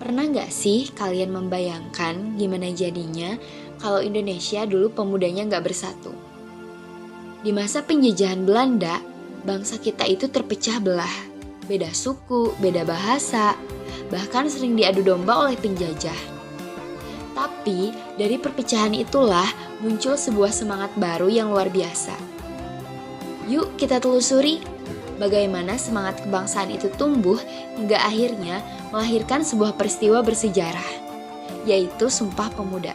Pernah nggak sih kalian membayangkan gimana jadinya kalau Indonesia dulu pemudanya nggak bersatu? Di masa penjajahan Belanda, bangsa kita itu terpecah belah. Beda suku, beda bahasa, bahkan sering diadu domba oleh penjajah. Tapi dari perpecahan itulah muncul sebuah semangat baru yang luar biasa. Yuk kita telusuri bagaimana semangat kebangsaan itu tumbuh hingga akhirnya melahirkan sebuah peristiwa bersejarah, yaitu Sumpah Pemuda.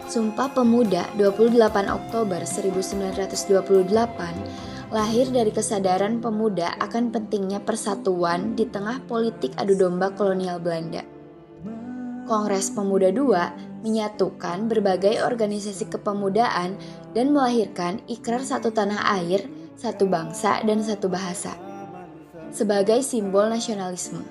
Sumpah Pemuda 28 Oktober 1928 lahir dari kesadaran pemuda akan pentingnya persatuan di tengah politik adu domba kolonial Belanda. Kongres Pemuda II menyatukan berbagai organisasi kepemudaan dan melahirkan ikrar satu tanah air, satu bangsa, dan satu bahasa sebagai simbol nasionalisme.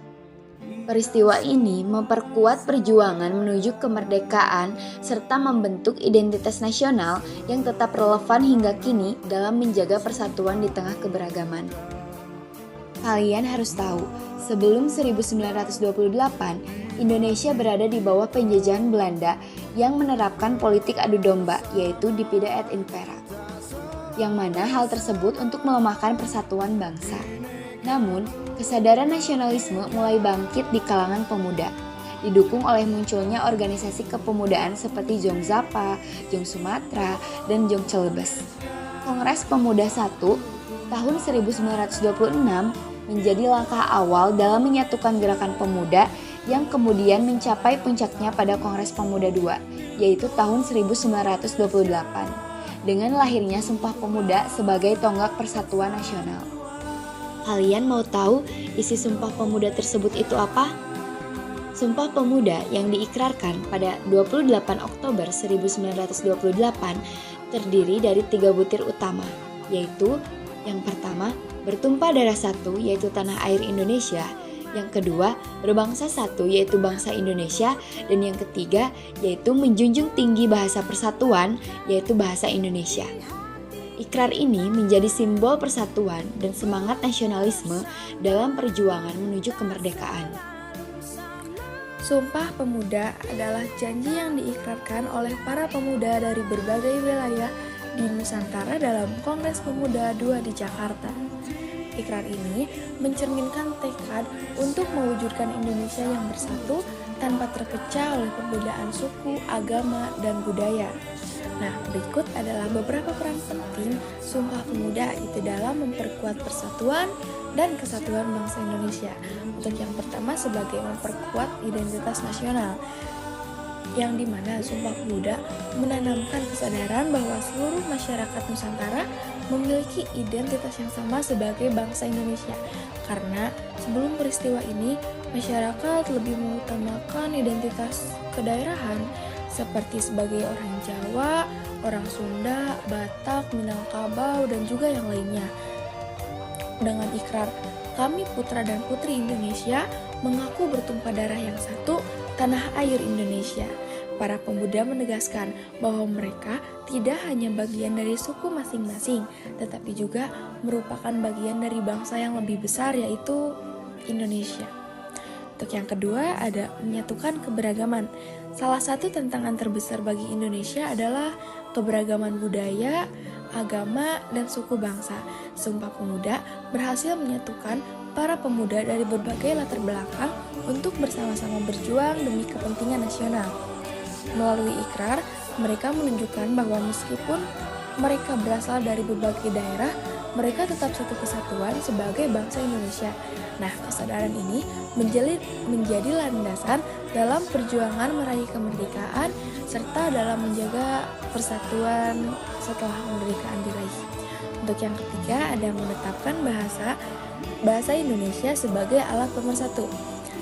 Peristiwa ini memperkuat perjuangan menuju kemerdekaan serta membentuk identitas nasional yang tetap relevan hingga kini dalam menjaga persatuan di tengah keberagaman. Kalian harus tahu, sebelum 1928, Indonesia berada di bawah penjajahan Belanda yang menerapkan politik adu domba, yaitu divide et impera, yang mana hal tersebut untuk melemahkan persatuan bangsa. Namun, kesadaran nasionalisme mulai bangkit di kalangan pemuda, didukung oleh munculnya organisasi kepemudaan seperti Jong Zapa, Jong Sumatera, dan Jong Celebes. Kongres Pemuda I tahun 1926 menjadi langkah awal dalam menyatukan gerakan pemuda yang kemudian mencapai puncaknya pada Kongres Pemuda II, yaitu tahun 1928, dengan lahirnya Sumpah Pemuda sebagai tonggak persatuan nasional. Kalian mau tahu isi Sumpah Pemuda tersebut itu apa? Sumpah Pemuda yang diikrarkan pada 28 Oktober 1928 terdiri dari 3 butir utama, yaitu yang pertama, bertumpah darah satu, yaitu tanah air Indonesia. Yang kedua, berbangsa satu, yaitu bangsa Indonesia. Dan yang ketiga, yaitu menjunjung tinggi bahasa persatuan, yaitu bahasa Indonesia. Ikrar ini menjadi simbol persatuan dan semangat nasionalisme dalam perjuangan menuju kemerdekaan. Sumpah Pemuda adalah janji yang diikrarkan oleh para pemuda dari berbagai wilayah di Nusantara dalam Kongres Pemuda II di Jakarta. Ikrar ini mencerminkan tekad untuk mewujudkan Indonesia yang bersatu tanpa terpecah oleh perbedaan suku, agama, dan budaya. Nah, berikut adalah beberapa peran penting Sumpah Pemuda itu dalam memperkuat persatuan dan kesatuan bangsa Indonesia. Untuk yang pertama sebagai memperkuat identitas nasional, yang dimana Sumpah Pemuda menanamkan kesadaran bahwa seluruh masyarakat Nusantara memiliki identitas yang sama sebagai bangsa Indonesia. Karena sebelum peristiwa ini, masyarakat lebih mengutamakan identitas kedaerahan seperti sebagai orang Jawa, orang Sunda, Batak, Minangkabau, dan juga yang lainnya. Dengan ikrar kami putra dan putri Indonesia mengaku bertumpah darah yang satu, tanah air Indonesia. Para pemuda menegaskan bahwa mereka tidak hanya bagian dari suku masing-masing, tetapi juga merupakan bagian dari bangsa yang lebih besar, yaitu Indonesia. Untuk yang kedua ada menyatukan keberagaman. Salah satu tantangan terbesar bagi Indonesia adalah keberagaman budaya, agama, dan suku bangsa. Sumpah Pemuda berhasil menyatukan para pemuda dari berbagai latar belakang untuk bersama-sama berjuang demi kepentingan nasional. Melalui ikrar, mereka menunjukkan bahwa meskipun mereka berasal dari berbagai daerah, mereka tetap satu kesatuan sebagai bangsa Indonesia. Nah, kesadaran ini menjadi landasan dalam perjuangan meraih kemerdekaan serta dalam menjaga persatuan setelah kemerdekaan diraih. Untuk yang ketiga ada menetapkan bahasa Indonesia sebagai alat pemersatu.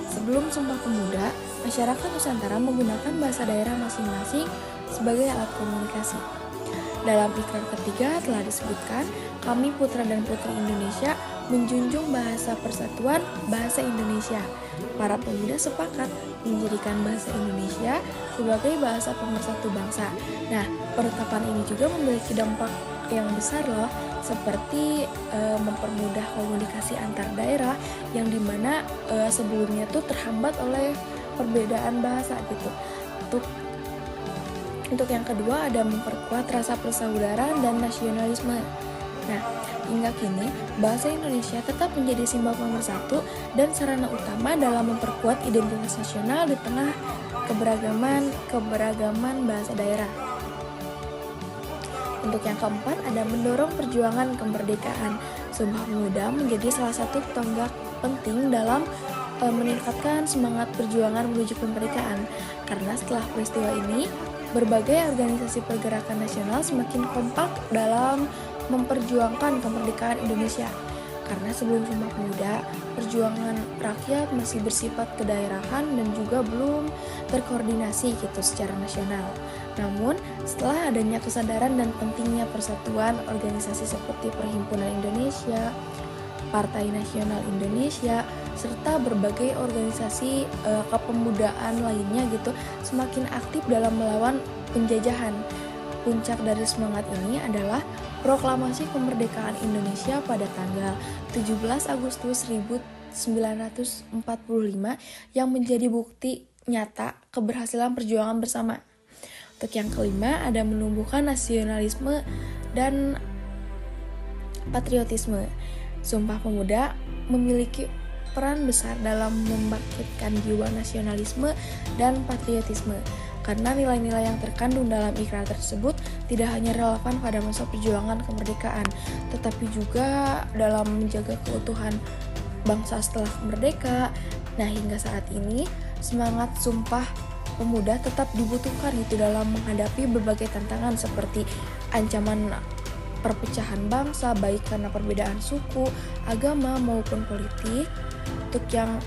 Sebelum Sumpah Pemuda, masyarakat Nusantara menggunakan bahasa daerah masing-masing sebagai alat komunikasi. Dalam ikrar ketiga telah disebutkan, kami putra dan putri Indonesia menjunjung bahasa persatuan bahasa Indonesia. Para pemuda sepakat menjadikan bahasa Indonesia sebagai bahasa pemersatu bangsa. Nah, penetapan ini juga memiliki dampak yang besar loh, seperti mempermudah komunikasi antar daerah yang dimana sebelumnya tuh terhambat oleh perbedaan bahasa gitu. Untuk yang kedua ada memperkuat rasa persaudaraan dan nasionalisme. Nah, hingga kini bahasa Indonesia tetap menjadi simbol pemersatu dan sarana utama dalam memperkuat identitas nasional di tengah keberagaman bahasa daerah. Untuk yang keempat ada mendorong perjuangan kemerdekaan. Sumpah Pemuda menjadi salah satu tonggak penting dalam meningkatkan semangat perjuangan menuju kemerdekaan. Karena setelah peristiwa ini, berbagai organisasi pergerakan nasional semakin kompak dalam memperjuangkan kemerdekaan Indonesia. Karena sebelum Sumpah Pemuda, perjuangan rakyat masih bersifat kedaerahan dan juga belum terkoordinasi gitu secara nasional. Namun, setelah adanya kesadaran dan pentingnya persatuan organisasi seperti Perhimpunan Indonesia, Partai Nasional Indonesia, serta berbagai organisasi kepemudaan lainnya gitu semakin aktif dalam melawan penjajahan. Puncak dari semangat ini adalah Proklamasi Kemerdekaan Indonesia pada tanggal 17 Agustus 1945 yang menjadi bukti nyata keberhasilan perjuangan bersama. Untuk yang kelima ada menumbuhkan nasionalisme dan patriotisme. Sumpah Pemuda memiliki peran besar dalam membangkitkan jiwa nasionalisme dan patriotisme, karena nilai-nilai yang terkandung dalam ikrar tersebut tidak hanya relevan pada masa perjuangan kemerdekaan, tetapi juga dalam menjaga keutuhan bangsa setelah merdeka. Nah, hingga saat ini semangat Sumpah Pemuda tetap dibutuhkan itu dalam menghadapi berbagai tantangan seperti ancaman perpecahan bangsa, baik karena perbedaan suku, agama, maupun politik. Untuk yang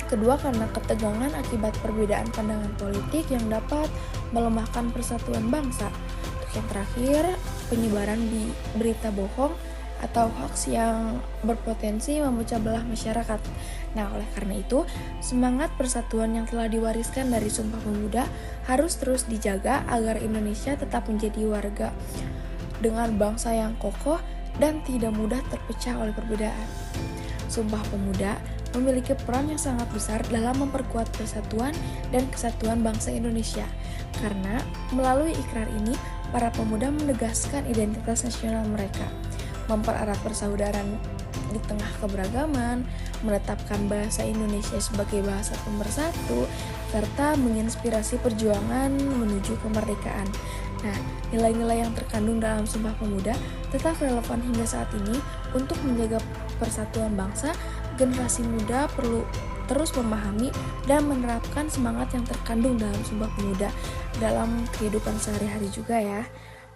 kedua, karena ketegangan akibat perbedaan pandangan politik yang dapat melemahkan persatuan bangsa. Untuk yang terakhir, penyebaran berita bohong atau hoax yang berpotensi memecah belah masyarakat. Nah, oleh karena itu, semangat persatuan yang telah diwariskan dari Sumpah Pemuda harus terus dijaga agar Indonesia tetap menjadi warga dengan bangsa yang kokoh dan tidak mudah terpecah oleh perbedaan. Sumpah Pemuda memiliki peran yang sangat besar dalam memperkuat persatuan dan kesatuan bangsa Indonesia. Karena melalui ikrar ini, para pemuda menegaskan identitas nasional mereka, mempererat persaudaraan di tengah keberagaman, menetapkan bahasa Indonesia sebagai bahasa pemersatu, serta menginspirasi perjuangan menuju kemerdekaan. Nah, nilai-nilai yang terkandung dalam Sumpah Pemuda tetap relevan hingga saat ini. Untuk menjaga persatuan bangsa, generasi muda perlu terus memahami dan menerapkan semangat yang terkandung dalam Sumpah Pemuda dalam kehidupan sehari-hari juga ya.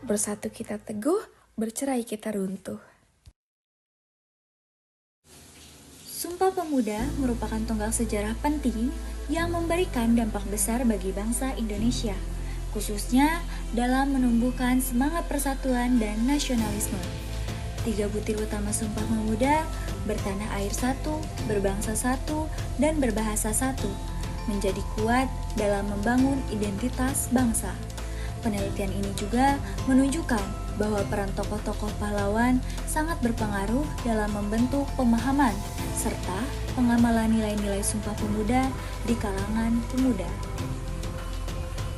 Bersatu kita teguh, bercerai kita runtuh. Sumpah Pemuda merupakan tonggak sejarah penting yang memberikan dampak besar bagi bangsa Indonesia, khususnya dalam menumbuhkan semangat persatuan dan nasionalisme. 3 butir utama Sumpah Pemuda, bertanah air satu, berbangsa satu, dan berbahasa satu, menjadi kuat dalam membangun identitas bangsa. Penelitian ini juga menunjukkan bahwa peran tokoh-tokoh pahlawan sangat berpengaruh dalam membentuk pemahaman serta pengamalan nilai-nilai Sumpah Pemuda di kalangan pemuda.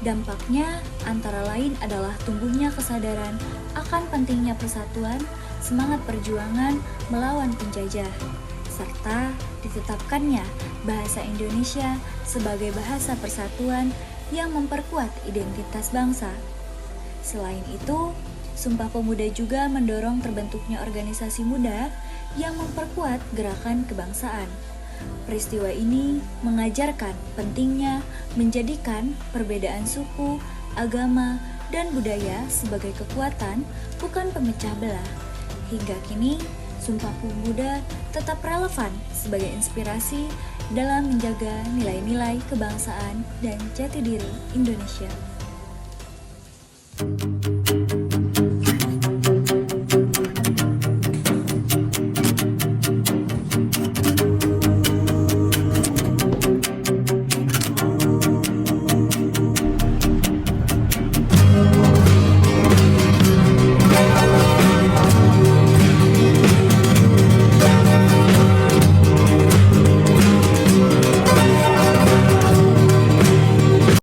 Dampaknya antara lain adalah tumbuhnya kesadaran akan pentingnya persatuan, semangat perjuangan melawan penjajah, serta ditetapkannya bahasa Indonesia sebagai bahasa persatuan yang memperkuat identitas bangsa. Selain itu, Sumpah Pemuda juga mendorong terbentuknya organisasi muda yang memperkuat gerakan kebangsaan. Peristiwa ini mengajarkan pentingnya menjadikan perbedaan suku, agama, dan budaya sebagai kekuatan, bukan pemecah belah. Hingga kini, Sumpah Pemuda tetap relevan sebagai inspirasi dalam menjaga nilai-nilai kebangsaan dan jati diri Indonesia.